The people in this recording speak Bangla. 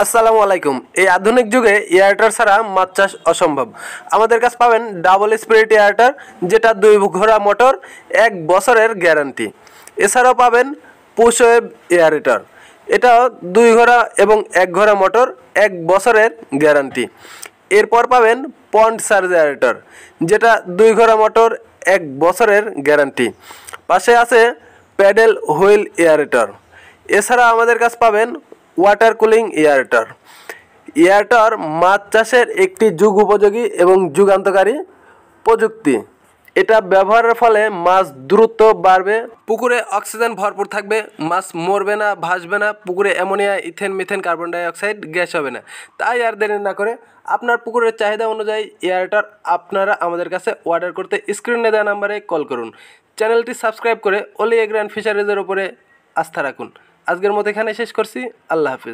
আসসালামু আলাইকুম। এই আধুনিক যুগে এয়ারটার ছাড়া মাছ চাষ অসম্ভব। আমাদের কাছে পাবেন ডাবল স্পিরিট এয়ারটার, যেটা 2 ঘোড়া মোটর, 1 বছরের গ্যারান্টি। এছাড়াও পাবেন পুশ ওয়েভ এয়ারেটর, এটাও 2 ঘোড়া এবং 1 ঘোড়া মোটর, 1 বছরের গ্যারান্টি। এরপর পাবেন পন্ড সার্জ এয়ারেটর, যেটা 2 ঘোড়া মোটর, 1 বছরের গ্যারান্টি। পাশে আছে প্যাডেল হুইল এয়ারেটর। এছাড়া আমাদের কাছে পাবেন ওয়াটার কুলিং এয়ারটার। এয়ারটার মাছ চাষের একটি যুগ উপযোগী এবং যুগান্তকারী প্রযুক্তি। এটা ব্যবহারের ফলে মাছ দ্রুত বাড়বে, পুকুরে অক্সিজেন ভরপুর থাকবে, মাছ মরবে না, ভাসবে না, পুকুরে ammonia, ethane, methane, carbon dioxide gas হবে না। তাই আর দেরি না করে আপনার পুকুরের চাহিদা অনুযায়ী এয়ারটার আপনারা আমাদের কাছে অর্ডার করতে স্ক্রিনে দেওয়া নাম্বারে কল করুন। চ্যানেলটি সাবস্ক্রাইব করে অলি এগ্রি অ্যান্ড ফিশারিজের উপরে আস্থা রাখুন। আজকের মতো এখানে শেষ করছি। আল্লাহ হাফিজ।